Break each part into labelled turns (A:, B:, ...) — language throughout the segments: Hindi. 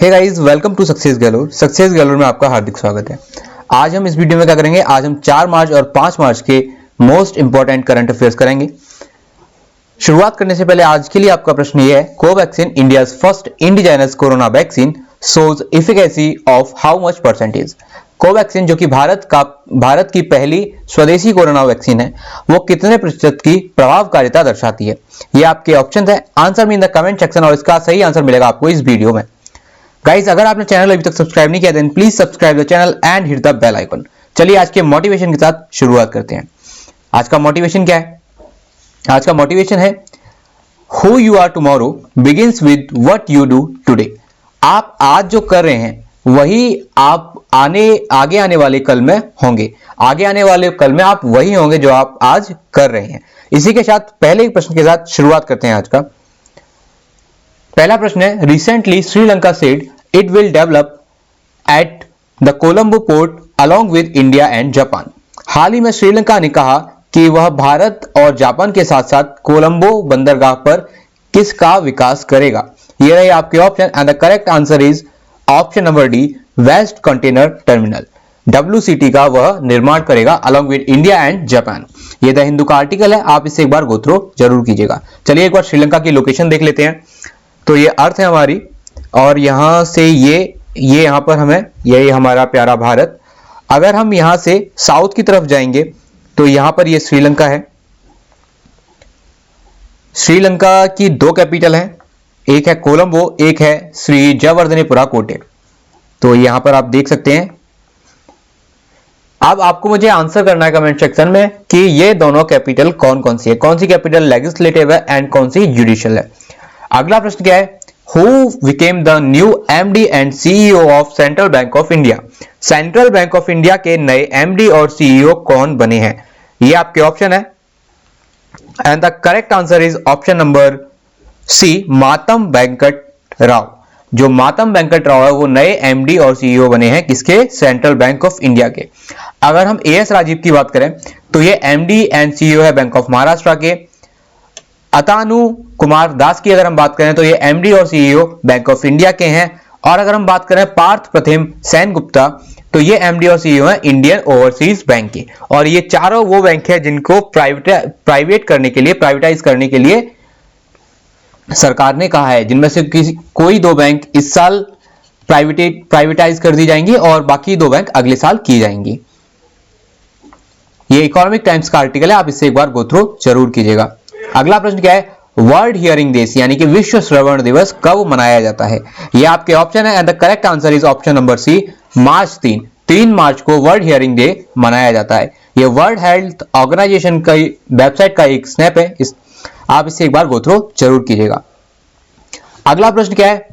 A: Hey guys, welcome to success galore. Success galore में आपका हार्दिक स्वागत है। आज हम इस वीडियो में क्या करेंगे, आज हम 4 मार्च और 5 मार्च के मोस्ट इंपॉर्टेंट करंट अफेयर्स करेंगे। शुरुआत करने से पहले आज के लिए आपका प्रश्न ये है, Covaxin India's first indigenous corona vaccine shows efficacy of how much percentage. Covaxin जो कि भारत की पहली स्वदेशी कोरोना वैक्सीन है, वो कितने प्रतिशत की प्रभावकारिता दर्शाती है। ये आपके ऑप्शन है, answer me in the comment section और इसका सही आंसर मिलेगा आपको इस वीडियो में। गाइस, अगर आपने चैनल अभी तक सब्सक्राइब नहीं किया then please subscribe the channel and hit the bell icon. चलिए आज के मोटिवेशन के साथ शुरुआत करते हैं। आज का मोटिवेशन क्या है? आज का मोटिवेशन है, who you are tomorrow begins with what you do today. आप आज जो कर रहे हैं वही आप आगे आने वाले कल में होंगे। आगे आने वाले कल में आप वही होंगे जो आप आज कर रहे हैं। इसी के साथ पहले प्रश्न के साथ शुरुआत करते हैं। आज का पहला प्रश्न है, recently Sri Lanka said it will develop at the Colombo port along with India and Japan. हाल ही में श्रीलंका ने कहा कि वह भारत और जापान के साथ साथ कोलंबो बंदरगाह पर किसका विकास करेगा। ये रहे आपके option and the correct answer is option number D, west container terminal. WCT का वह निर्माण करेगा along with India and Japan. ये द हिंदू का आर्टिकल है, आप इसे एक बार गो थ्रू जरूर कीजिएगा। चलिए एक बार श्रीलंका की लोकेशन देख लेते हैं। तो ये अर्थ है हमारी और यहां से ये यहां पर हमें ये हमारा प्यारा भारत। अगर हम यहां से साउथ की तरफ जाएंगे तो यहां पर ये श्रीलंका है। श्रीलंका की 2 कैपिटल हैं, एक है कोलंबो, एक है श्री जयवर्धनेपुरा कोटे। तो यहां पर आप देख सकते हैं। अब आपको मुझे आंसर करना है कमेंट सेक्शन में कि ये दोनों कैपिटल कौन कौन सी है, कौन सी कैपिटल लेजिस्लेटिव है एंड कौन सी जुडिशियल है। अगला प्रश्न क्या है, who became the new MD and CEO of central bank of India. Central bank of India के नए MD और CEO कौन बने हैं। ये आपके ऑप्शन है and the correct answer is option number C, Matam Venkata Rao. जो मातम वेंकट राव है वो नए MD और CEO बने हैं किसके, सेंट्रल बैंक ऑफ इंडिया के। अगर हम AS राजीव की बात करें तो ये MD एंड CEO है बैंक ऑफ महाराष्ट्र के। अतानु कुमार दास की अगर हम बात करें तो ये MD और CEO बैंक ऑफ इंडिया के हैं। और अगर हम बात करें पार्थ प्रथिम सेन गुप्ता तो ये MD और CEO हैं इंडियन ओवरसीज बैंक के। और ये चारों वो बैंक है जिनको प्राइवेटाइज करने के लिए सरकार ने कहा है, जिनमें से कोई 2 बैंक इस साल प्राइवेटाइज कर दी जाएंगी और बाकी 2 बैंक अगले साल की जाएंगी। ये इकोनॉमिक टाइम्स का आर्टिकल है, आप इससे एक बार गो थ्रू जरूर कीजिएगा। अगला प्रश्न क्या है, वर्ल्ड हियरिंग डे यानी कि विश्व श्रवण दिवस कब मनाया जाता है। ये आपके ऑप्शन है and the correct answer is option number C, March 3 March को वर्ल्ड हियरिंग डे मनाया जाता है। ये वर्ल्ड हेल्थ ऑर्गेनाइजेशन का वेबसाइट का एक स्नैप है, आप इसे एक बार गो थ्रू जरूर कीजिएगा। अगला प्रश्न क्या है,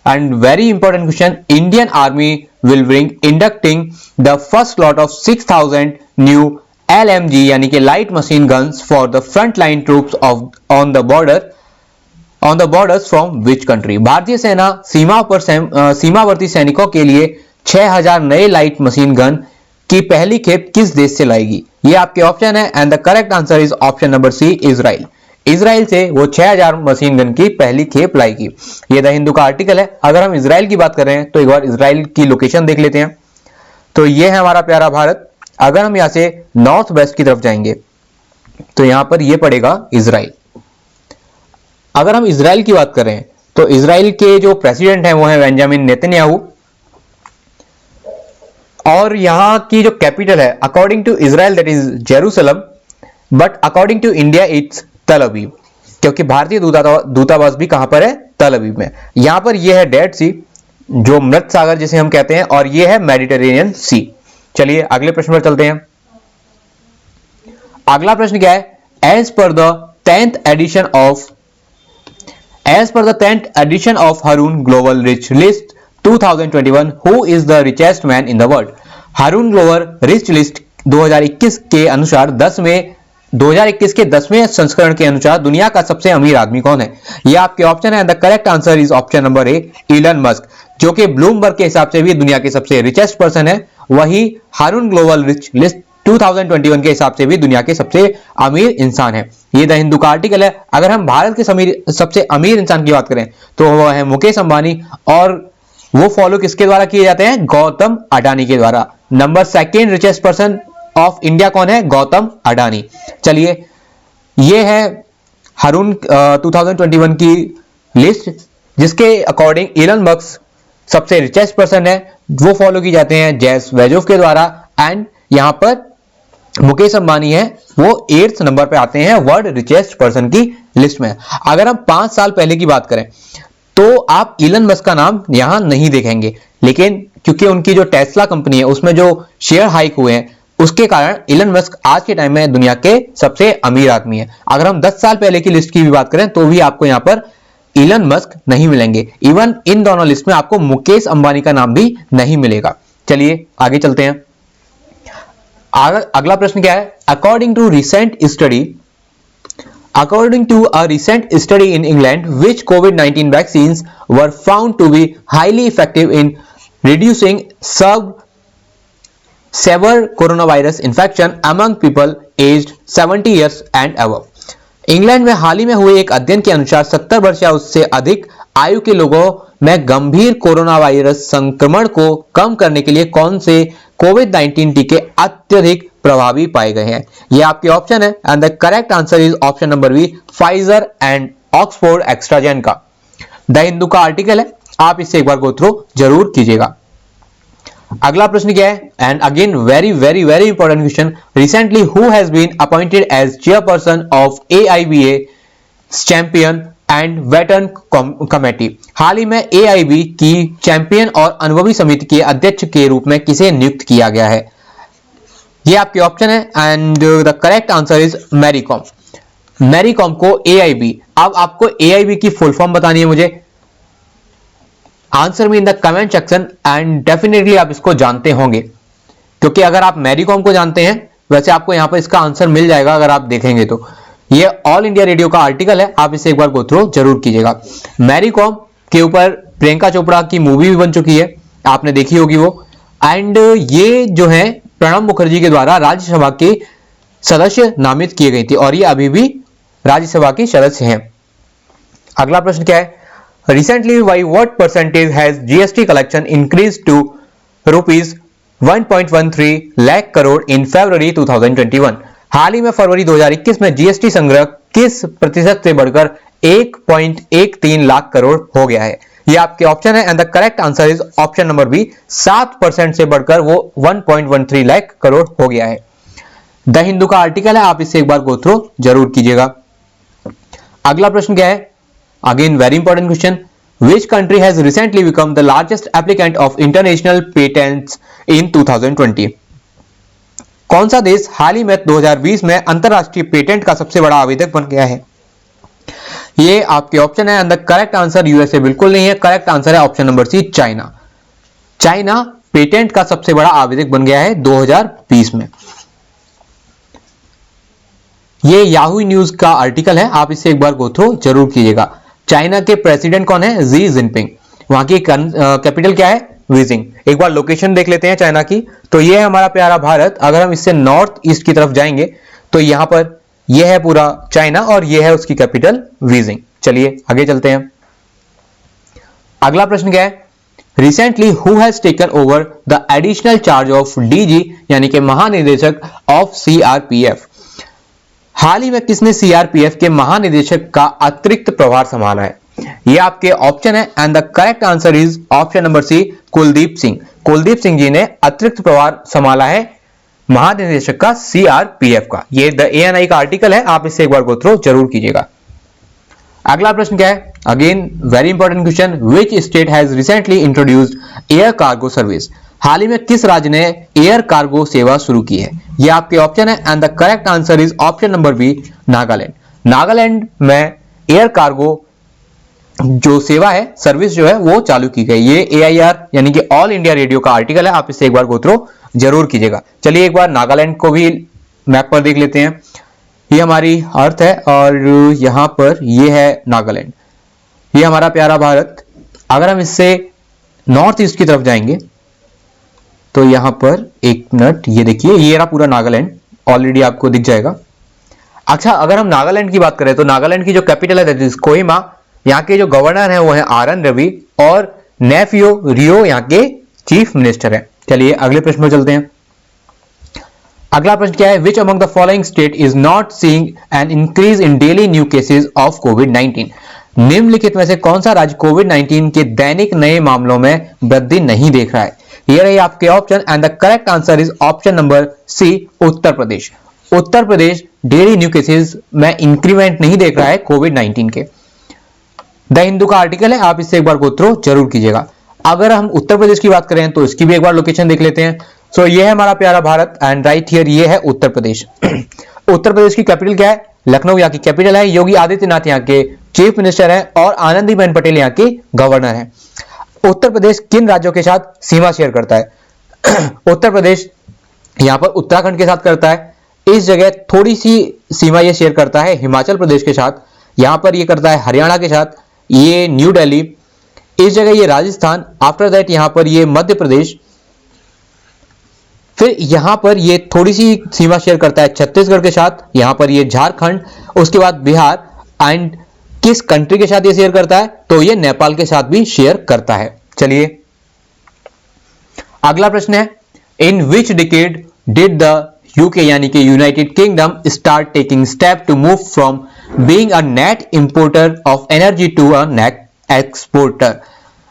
A: and very important question, Indian army will bring inducting the first lot of 6000 new LMG यानी कि light machine guns for the front line troops on the borders from which country. भारतीय सेना सीमावर्ती सैनिकों के लिए 6000 नए लाइट मशीन गन की पहली खेप किस देश से लाएगी। ये आपके ऑप्शन है and the correct answer is option number C, Israel. Israel से वो 6000 मशीन गन की पहली खेप लाएगी। ये द हिंदू का आर्टिकल है। अगर हम इजराइल की बात कर रहे हैं तो एक बार इजराइल की लोकेशन देख लेते हैं। तो ये है हमारा प्यारा भारत। अगर हम यहां से नॉर्थ वेस्ट की तरफ जाएंगे तो यहां पर ये पड़ेगा इजराइल। अगर हम इजराइल की बात करें तो इजराइल के जो प्रेसिडेंट हैं वो है बेंजामिन नेतन्याहू। और यहां की जो कैपिटल है according to Israel that is Jerusalem, but according to India it's Tel Aviv, क्योंकि भारतीय दूतावास भी कहां पर है, तल अवीव में। यहां पर यह है डेड सी, जो मृत सागर जिसे हम कहते हैं, और यह है मेडिटेरेनियन सी। चलिए अगले प्रश्न पर चलते हैं। अगला प्रश्न क्या है, एज पर the 10th edition of Hurun Global Rich List 2021, who is the richest man in the world। Hurun global rich list 2021 के अनुसार 2021 के 10वें संस्करण के अनुसार दुनिया का सबसे अमीर आदमी कौन है। यह आपके ऑप्शन है। The correct answer is option number A, Elon Musk, जो कि ब्लूमबर्ग के हिसाब से भी दुनिया के सबसे रिचेस्ट पर्सन है। वही हारून ग्लोबल रिच लिस्ट 2021 के हिसाब से भी दुनिया के सबसे अमीर इंसान है। ये द हिंदू का आर्टिकल है। अगर हम भारत के सबसे अमीर इंसान की बात करें तो वह है मुकेश अंबानी, और वो फॉलो किसके द्वारा किए जाते हैं? गौतम अडानी के द्वारा। Number second richest person of India कौन है? गौतम अडानी। चलिए, ये है हारून 2021 की लिस्ट, जिसके अकॉर्डिंग इलन मस्क सबसे रिचेस्ट पर्सन है। वो फॉलो की जाते हैं जेफ बेजोस के द्वारा। एंड यहां पर मुकेश अंबानी है, वो 8th नंबर पे आते हैं वर्ल्ड रिचेस्ट पर्सन की लिस्ट में। अगर हम 5 साल पहले की बात करें तो आप इलन मस्क का नाम यहां नहीं देखेंगे, लेकिन क्योंकि उनकी जो टेस्ला कंपनी है उसमें जो शेयर हाइक हुए हैं उसके कारण इलन मस्क आज के टाइम में दुनिया के सबसे अमीर आदमी है। अगर हम 10 साल पहले की लिस्ट की भी बात करें तो भी आपको यहां पर इलन मस्क नहीं मिलेंगे। इवन इन दोनों लिस्ट में आपको मुकेश अंबानी का नाम भी नहीं मिलेगा। चलिए आगे चलते हैं। अगला प्रश्न क्या है? According to a recent study in England, which COVID-19 vaccines were found to be highly effective in reducing severe coronavirus infection among people aged 70 years and above. England में हाल ही में हुए एक अध्ययन के अनुसार 70 वर्ष या उससे अधिक आयु के लोगों में गंभीर कोरोना वायरस संक्रमण को कम करने के लिए कौन से कोविड-19 टीके अत्यधिक प्रभावी पाए गए हैं? ये आपके ऑप्शन है and the correct answer is option number B, Pfizer and Oxford AstraZeneca. The Hindu का आर्टिकल है, आप इसे एक बार गो थ्रू जरूर कीजिएगा। अगला प्रश्न क्या है? And again very very very important question. Recently who has been appointed as chairperson of AIBA champion and veteran committee. हाल ही में AIB की चैंपियन और अनुभवी समिति के अध्यक्ष के रूप में किसे नियुक्त किया गया है? ये आपके ऑप्शन है and the correct answer is Mary Kom. Mary Kom को AIB, अब आपको AIB की फुल फॉर्म बतानी है मुझे। Answer me in the comment section and definitely आप इसको जानते होंगे, क्योंकि अगर आप मैरी कॉम को जानते हैं, वैसे आपको यहां पर इसका आंसर मिल जाएगा अगर आप देखेंगे तो। ये ऑल इंडिया रेडियो का आर्टिकल है, आप इसे एक बार गो थ्रू जरूर कीजिएगा। मैरी कॉम के ऊपर प्रियंका चोपड़ा की मूवी भी बन चुकी है, आपने देखी होगी वो। एंड ये जो है प्रणब मुखर्जी के द्वारा राज्यसभा के सदस्य नामित किए गई थी और ये अभी भी राज्यसभा की सदस्य हैं। अगला प्रश्न क्या है? Recently by what percentage has GST collection increase to rupees 1.13 lakh crore in February 2021। हाल ही में फरवरी 2021 में GST संग्रह किस प्रतिशत से बढ़कर 1.13 लाख करोड़ हो गया है? ये आपके ऑप्शन है and the correct answer is option number B, 7% से बढ़कर वो 1.13 लाख करोड़ हो गया है। द हिंदू का आर्टिकल है, आप इसे एक बार गो थ्रू जरूर कीजिएगा। अगला प्रश्न क्या है? Again very important question. Which country has recently become the largest applicant of international patents in 2020? कौन सा देश हाल ही में 2020 में अंतरराष्ट्रीय पेटेंट का सबसे बड़ा आवेदक बन गया है? ये आपके ऑप्शन है and the correct answer USA बिल्कुल नहीं है। करेक्ट आंसर है option number C, China. China patent का सबसे बड़ा आवेदक बन गया है 2020 में। ये याहू न्यूज का आर्टिकल है, आप इसे एक बार गो थ्रू जरूर कीजिएगा। चाइना के प्रेसिडेंट कौन है? Xi Jinping. वहां की कैपिटल क्या है? बीजिंग। एक बार लोकेशन देख लेते हैं चाइना की। तो ये है हमारा प्यारा भारत। अगर हम इससे नॉर्थ ईस्ट की तरफ जाएंगे तो यहां पर यह है पूरा चाइना और यह है उसकी कैपिटल बीजिंग। चलिए आगे चलते हैं। अगला प्रश्न क्या है? Recently who has taken over the additional charge of DG यानी कि महानिदेशक ऑफ CRPF। हाल ही में किसने CRPF के महानिदेशक का अतिरिक्त प्रभार संभाला है? ये आपके ऑप्शन है and the correct answer is option number C, Kuldeep Singh. Kuldeep Singh ji ने अतिरिक्त प्रभार संभाला है महानिदेशक का CRPF का। ये द ANI का आर्टिकल है, आप इसे एक बार गो थ्रू जरूर कीजिएगा। अगला प्रश्न क्या है? Again very important question. Which state has recently introduced air cargo service. हाल ही में किस राज्य ने एयर कार्गो सेवा शुरू की है? ये आपके ऑप्शन है and the correct answer is option number B, Nagaland. Nagaland में एयर कार्गो जो सेवा है, सर्विस जो है वो चालू की गई। ये AIR यानी कि ऑल इंडिया रेडियो का आर्टिकल है, आप इसे एक बार गो थ्रू जरूर कीजिएगा। चलिए एक बार नागालैंड को भी मैप पर देख लेते हैं। ये हमारी अर्थ है और यहां पर ये है नागालैंड। ये हमारा प्यारा भारत। अगर हम इससे नॉर्थ ईस्ट की तरफ जाएंगे तो यहां पर एक मिनट, ये देखिए ये रहा पूरा नागालैंड, ऑलरेडी आपको दिख जाएगा। अच्छा, अगर हम नागालैंड की बात करें तो नागालैंड की जो कैपिटल है दैट इज कोहिमा। यहाँ के जो गवर्नर है वो है RN रवि और नेफियो रियो यहाँ के चीफ मिनिस्टर है। चलिए अगले प्रश्न पर चलते हैं। अगला प्रश्न क्या है, which among the following state is not seeing an increase in daily new cases of कोविड-19? निम्नलिखित में से कौन सा राज्य कोविड-19 के दैनिक नए मामलों में वृद्धि नहीं देख रहा है? ये रही आपके option and the correct answer is option number C, Uttar Pradesh. Uttar Pradesh daily new cases में इंक्रीमेंट नहीं देख रहा है कोविड-19 के। द हिंदू का आर्टिकल है, आप इससे एक बार गो थ्रू जरूर कीजिएगा। अगर हम उत्तर प्रदेश की बात करें तो इसकी भी एक बार लोकेशन देख लेते हैं। सो ये है हमारा प्यारा भारत एंड राइट हियर ये है उत्तर प्रदेश। उत्तर प्रदेश की कैपिटल क्या है? लखनऊ यहाँ की कैपिटल है। योगी आदित्यनाथ यहाँ के चीफ मिनिस्टर हैं और आनंदीबेन पटेल यहाँ के गवर्नर हैं। उत्तर प्रदेश किन राज्यों के साथ सीमा शेयर करता है? उत्तर प्रदेश यहाँ पर उत्तराखंड के साथ करता है। इस जगह थोड़ी सी सीमा ये शेयर करता है हिमाचल प्रदेश के साथ। यहाँ पर ये करता है हरियाणा के साथ, ये न्यू दिल्ली। इस जगह ये राजस्थान। आफ्टर दैट यहाँ पर ये मध्य प्रदेश। फिर यहां पर ये थोड़ी सी सीमा शेयर करता है छत्तीसगढ़ के साथ। यहां पर ये झारखंड, उसके बाद बिहार एंड किस कंट्री के साथ ये शेयर करता है? तो ये नेपाल के साथ भी शेयर करता है। चलिए अगला प्रश्न है, in which decade did the UK यानी कि United Kingdom start taking step to move from being a net importer of energy to a net exporter?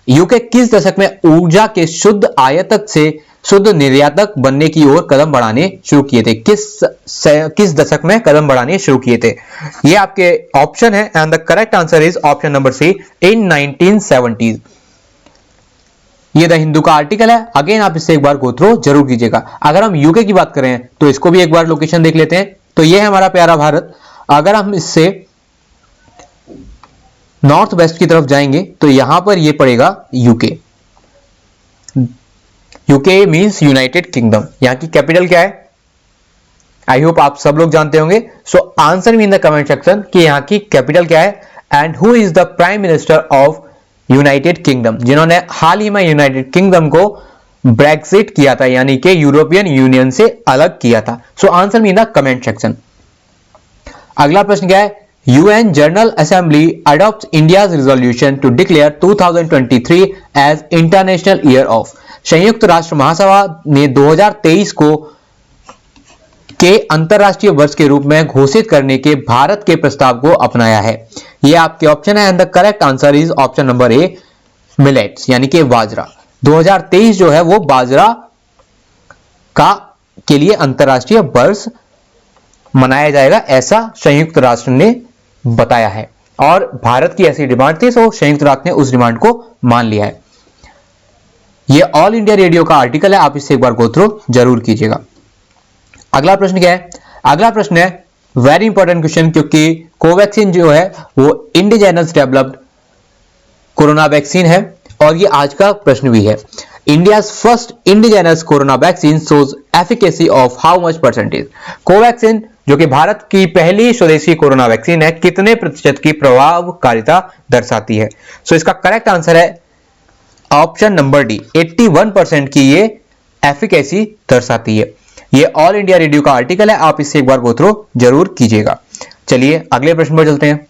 A: UK किस दशक में ऊर्जा के शुद्ध आयातक से शुद्ध निर्यातक बनने की ओर कदम बढ़ाने शुरू किए थे? किस दशक में कदम बढ़ाने शुरू किए थे? ये आपके ऑप्शन है and the correct answer is option number C, in 1970s। ये द हिंदू का आर्टिकल है। अगेन आप इससे एक बार गो थ्रू जरूर कीजिएगा। अगर हम यूके की बात करें तो इसको भी एक बार लोकेशन देख लेते हैं। तो ये है हमारा प्यारा भारत। अगर हम इससे नॉर्थ वेस्ट की तरफ जाएंगे तो यहां पर ये पड़ेगा UK. UK means United kingdom. यहां की कैपिटल क्या है? आई होप आप सब लोग जानते होंगे। So answer me in the comment section कि यहां की कैपिटल क्या है and who is the prime minister of United kingdom, जिन्होंने हाल ही में यूनाइटेड किंगडम को ब्रेक्सिट किया था यानी कि यूरोपियन यूनियन से अलग किया था। So answer me in the comment section. अगला प्रश्न क्या है, UN General Assembly adopts India's resolution to declare 2023 as International Year of। संयुक्त राष्ट्र महासभा ने 2023 को के अंतरराष्ट्रीय वर्ष के रूप में घोषित करने के भारत के प्रस्ताव को अपनाया है। यह आपके ऑप्शन है and the correct answer is option number A, millets यानी कि बाजरा। 2023 जो है वो बाजरा का के लिए अंतरराष्ट्रीय वर्ष मनाया जाएगा, ऐसा संयुक्त राष्ट्र ने बताया है। और भारत की ऐसी डिमांड थी, सो संयुक्त राष्ट्र ने उस डिमांड को मान लिया है। यह ऑल इंडिया रेडियो का आर्टिकल है, आप इससे एक बार गो थ्रू जरूर कीजिएगा। अगला प्रश्न क्या है? अगला प्रश्न है वेरी इंपॉर्टेंट क्वेश्चन, क्योंकि कोवैक्सीन जो है वो इंडिजिनस डेवलप्ड कोरोना वैक्सीन है और ये आज का प्रश्न भी है। India's first indigenous corona vaccine shows efficacy of how much percentage? Covaxin जो कि भारत की पहली स्वदेशी कोरोना वैक्सीन है, कितने प्रतिशत की प्रभावकारिता दर्शाती है? सो इसका करेक्ट आंसर है ऑप्शन नंबर डी, 81% की ये एफिकेसी दर्शाती है। ये ऑल इंडिया रेडियो का आर्टिकल है, आप इससे एक बार गो थ्रू जरूर कीजिएगा। चलिए अगले प्रश्न पर चलते हैं।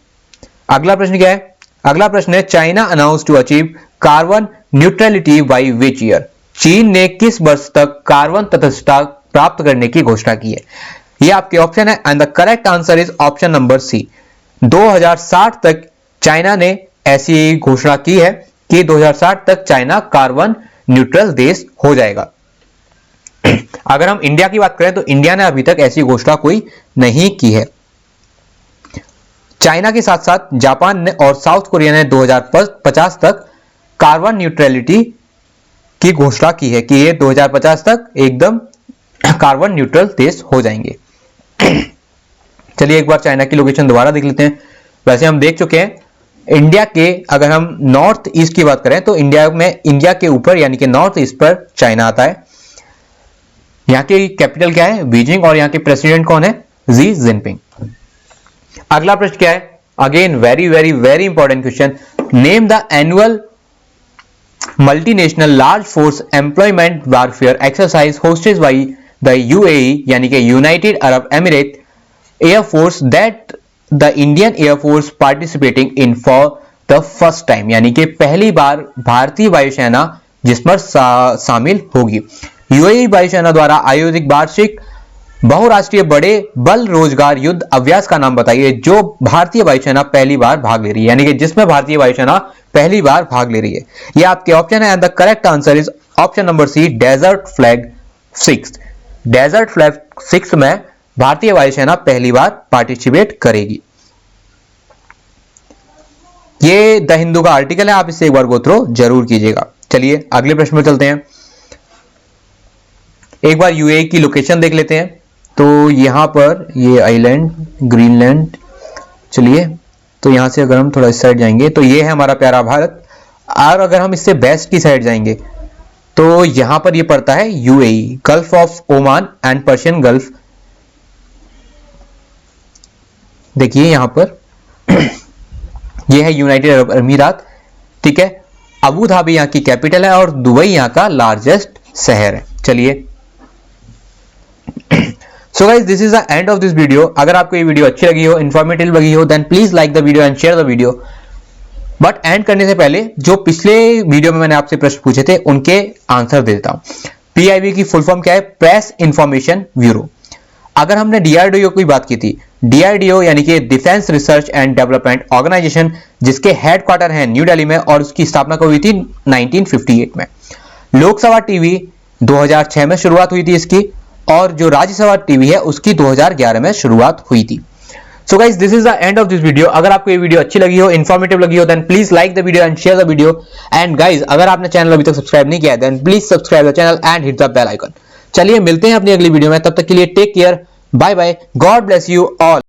A: अगला प्रश्न क्या है? अगला प्रश्न है China announce to achieve carbon neutrality by which year? चीन ने किस वर्ष तक कार्बन तटस्थता प्राप्त करने की घोषणा की है? ये आपके ऑप्शन है and the correct answer is option number C, 2060 तक चाइना ने ऐसी घोषणा की है कि 2060 तक चाइना कार्बन न्यूट्रल देश हो जाएगा। अगर हम इंडिया की बात करें तो इंडिया ने अभी तक ऐसी घोषणा कोई नहीं की है। चाइना के साथ साथ जापान ने और साउथ कोरिया ने 2050 तक कार्बन न्यूट्रलिटी की घोषणा की है कि ये 2050 तक एकदम कार्बन न्यूट्रल देश हो जाएंगे। चलिए एक बार चाइना की लोकेशन दोबारा देख लेते हैं। वैसे हम देख चुके हैं इंडिया के, अगर हम नॉर्थ ईस्ट की बात करें तो इंडिया के ऊपर यानी कि नॉर्थ ईस्ट पर चाइना आता है। यहाँ की कैपिटल क्या है? बीजिंग। और यहाँ के प्रेसिडेंट कौन है? Xi Jinping. अगला प्रश्न क्या है? Again very very very important question, name the annual multinational large force employment warfare exercise hosted by the UAE यानी कि United Arab emirate air force that the Indian air force participating in for the first time, यानी कि पहली बार भारतीय वायुसेना जिसमें शामिल होगी। यूएई वायुसेना द्वारा आयोजित वार्षिक बहुराष्ट्रीय बड़े बल रोजगार युद्ध अभ्यास का नाम बताइए जो भारतीय वायुसेना पहली बार भाग ले रही है, यानी कि जिसमें भारतीय वायुसेना पहली बार भाग ले रही है। ये आपके ऑप्शन है, and the correct answer is option number C, desert flag 6। Desert flag 6 में भारतीय वायुसेना पहली बार पार्टिसिपेट करेगी। ये द हिंदू का आर्टिकल है, आप इसे एक बार गो थ्रू जरूर कीजिएगा। चलिए अगले प्रश्न में चलते हैं। एक बार यूएई की लोकेशन देख लेते हैं। तो यहां पर ये आइलैंड ग्रीनलैंड, चलिए तो यहां से अगर हम थोड़ा इस साइड जाएंगे तो ये है हमारा प्यारा भारत, और अगर हम इससे वेस्ट की साइड जाएंगे तो यहां पर ये पड़ता है UAE, gulf of Oman and Persian gulf. देखिए यहां पर ये है यूनाइटेड अरब अमीरात, ठीक है। अबू धाबी यहां की कैपिटल है और दुबई यहां का लार्जेस्ट शहर है। चलिए so guys, this is the end of this video. अगर आपको ये वीडियो अच्छी लगी हो, इंफॉर्मेटिव लगी हो, then please like the video and share the video. But end करने से पहले जो पिछले वीडियो में मैंने आपसे प्रश्न पूछे थे उनके आंसर दे देता हूं। पीआईबी की फुल फॉर्म क्या है? Press information bureau. अगर हमने डीआरडीओ की बात की थी, डीआरडीओ यानी कि defence research and development organisation, जिसके हेडक्वार्टर है न्यू दिल्ली में और उसकी स्थापना कब हुई थी? 1958 में। लोकसभा टीवी 2006 में शुरुआत हुई थी इसकी, और जो राज्यसभा टीवी है उसकी 2011 में शुरुआत हुई थी। So guys, this is the end of this video. अगर आपको ये वीडियो अच्छी लगी हो, इंफॉर्मेटिव लगी हो, then please like the video and share the video. And guys, अगर आपने चैनल अभी तक सब्सक्राइब नहीं किया है, then please subscribe the channel and hit the bell icon. चलिए मिलते हैं अपनी अगली वीडियो में, तब तक के लिए take care, bye bye, God bless you all.